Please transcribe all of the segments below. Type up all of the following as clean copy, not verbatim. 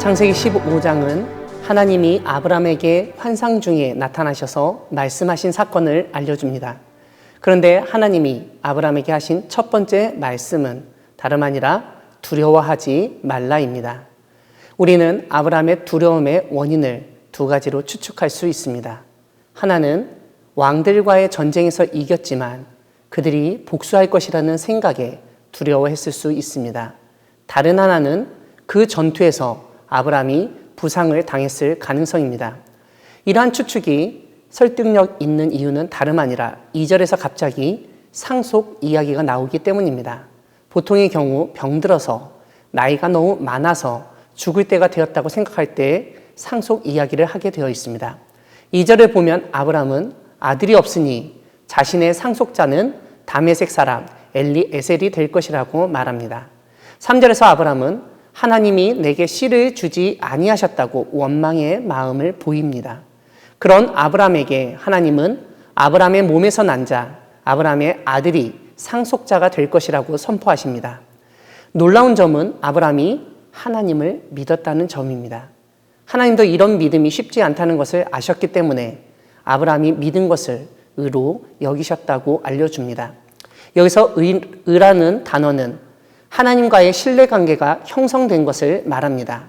창세기 15장은 하나님이 아브라함에게 환상 중에 나타나셔서 말씀하신 사건을 알려줍니다. 그런데 하나님이 아브라함에게 하신 첫 번째 말씀은 다름 아니라 두려워하지 말라입니다. 우리는 아브라함의 두려움의 원인을 두 가지로 추측할 수 있습니다. 하나는 왕들과의 전쟁에서 이겼지만 그들이 복수할 것이라는 생각에 두려워했을 수 있습니다. 다른 하나는 그 전투에서 아브라함이 부상을 당했을 가능성입니다. 이러한 추측이 설득력 있는 이유는 다름 아니라 2절에서 갑자기 상속 이야기가 나오기 때문입니다. 보통의 경우 병들어서 나이가 너무 많아서 죽을 때가 되었다고 생각할 때 상속 이야기를 하게 되어 있습니다. 2절을 보면 아브라함은 아들이 없으니 자신의 상속자는 다메섹 사람 엘리에셀이 될 것이라고 말합니다. 3절에서 아브라함은 하나님이 내게 씨를 주지 아니하셨다고 원망의 마음을 보입니다. 그런 아브라함에게 하나님은 아브라함의 몸에서 난 자, 아브라함의 아들이 상속자가 될 것이라고 선포하십니다. 놀라운 점은 아브라함이 하나님을 믿었다는 점입니다. 하나님도 이런 믿음이 쉽지 않다는 것을 아셨기 때문에 아브라함이 믿은 것을 의로 여기셨다고 알려줍니다. 여기서 의라는 단어는 하나님과의 신뢰관계가 형성된 것을 말합니다.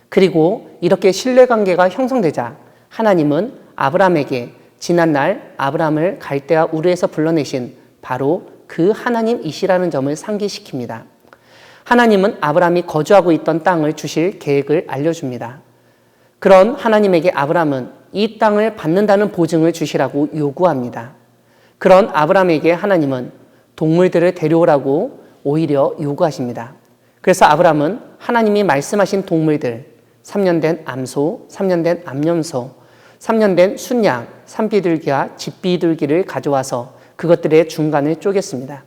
그리고 이렇게 신뢰관계가 형성되자 하나님은 아브라함에게 지난날 아브라함을 갈대아 우르에서 불러내신 바로 그 하나님이시라는 점을 상기시킵니다. 하나님은 아브라함이 거주하고 있던 땅을 주실 계획을 알려줍니다. 그런 하나님에게 아브라함은 이 땅을 받는다는 보증을 주시라고 요구합니다. 그런 아브라함에게 하나님은 동물들을 데려오라고 오히려 요구하십니다. 그래서 아브라함은 하나님이 말씀하신 동물들, 3년 된 암소, 3년 된 암염소, 3년 된 순양, 산비둘기와 집비둘기를 가져와서 그것들의 중간을 쪼갰습니다.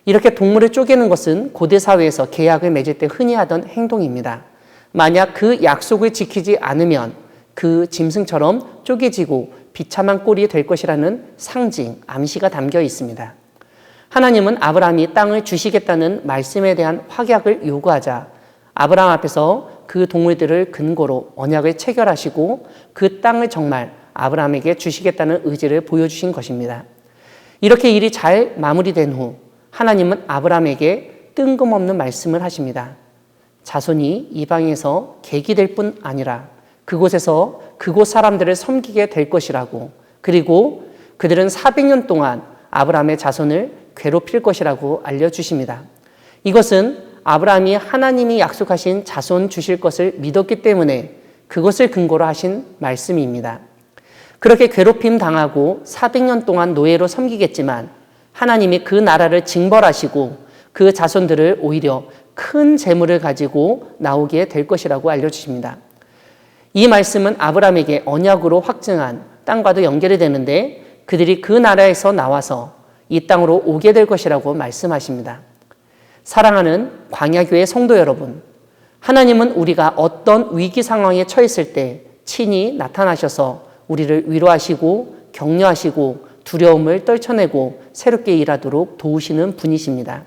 이렇게 동물을 쪼개는 것은 고대 사회에서 계약을 맺을 때 흔히 하던 행동입니다. 만약 그 약속을 지키지 않으면 그 짐승처럼 쪼개지고 비참한 꼴이 될 것이라는 상징, 암시가 담겨 있습니다. 하나님은 아브라함이 땅을 주시겠다는 말씀에 대한 확약을 요구하자 아브라함 앞에서 그 동물들을 근거로 언약을 체결하시고 그 땅을 정말 아브라함에게 주시겠다는 의지를 보여주신 것입니다. 이렇게 일이 잘 마무리된 후 하나님은 아브라함에게 뜬금없는 말씀을 하십니다. 자손이 이방에서 계기될 뿐 아니라 그곳에서 그곳 사람들을 섬기게 될 것이라고, 그리고 그들은 400년 동안 아브라함의 자손을 괴롭힐 것이라고 알려주십니다. 이것은 아브라함이 하나님이 약속하신 자손 주실 것을 믿었기 때문에 그것을 근거로 하신 말씀입니다. 그렇게 괴롭힘 당하고 400년 동안 노예로 섬기겠지만 하나님이 그 나라를 징벌하시고 그 자손들을 오히려 큰 재물을 가지고 나오게 될 것이라고 알려주십니다. 이 말씀은 아브라함에게 언약으로 확증한 땅과도 연결이 되는데 그들이 그 나라에서 나와서 이 땅으로 오게 될 것이라고 말씀하십니다. 사랑하는 광야교회 성도 여러분, 하나님은 우리가 어떤 위기 상황에 처했을 때 친히 나타나셔서 우리를 위로하시고 격려하시고 두려움을 떨쳐내고 새롭게 일하도록 도우시는 분이십니다.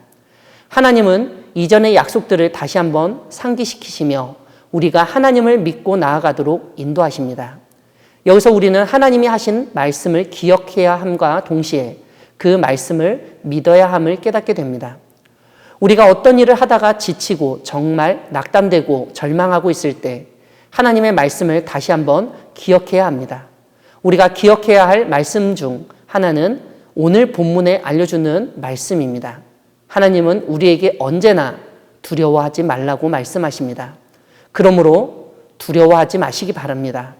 하나님은 이전의 약속들을 다시 한번 상기시키시며 우리가 하나님을 믿고 나아가도록 인도하십니다. 여기서 우리는 하나님이 하신 말씀을 기억해야 함과 동시에 그 말씀을 믿어야 함을 깨닫게 됩니다. 우리가 어떤 일을 하다가 지치고 정말 낙담되고 절망하고 있을 때 하나님의 말씀을 다시 한번 기억해야 합니다. 우리가 기억해야 할 말씀 중 하나는 오늘 본문에 알려주는 말씀입니다. 하나님은 우리에게 언제나 두려워하지 말라고 말씀하십니다. 그러므로 두려워하지 마시기 바랍니다.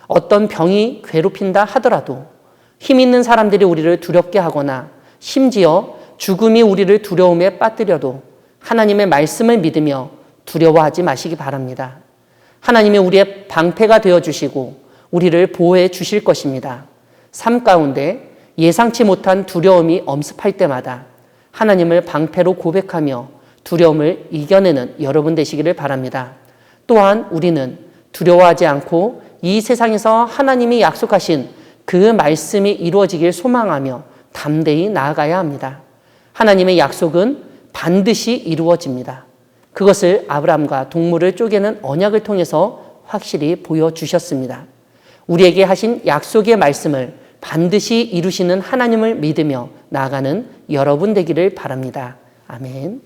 어떤 병이 괴롭힌다 하더라도 힘 있는 사람들이 우리를 두렵게 하거나 심지어 죽음이 우리를 두려움에 빠뜨려도 하나님의 말씀을 믿으며 두려워하지 마시기 바랍니다. 하나님이 우리의 방패가 되어주시고 우리를 보호해 주실 것입니다. 삶 가운데 예상치 못한 두려움이 엄습할 때마다 하나님을 방패로 고백하며 두려움을 이겨내는 여러분 되시기를 바랍니다. 또한 우리는 두려워하지 않고 이 세상에서 하나님이 약속하신 그 말씀이 이루어지길 소망하며 담대히 나아가야 합니다. 하나님의 약속은 반드시 이루어집니다. 그것을 아브라함과 동물을 쪼개는 언약을 통해서 확실히 보여주셨습니다. 우리에게 하신 약속의 말씀을 반드시 이루시는 하나님을 믿으며 나아가는 여러분 되기를 바랍니다. 아멘.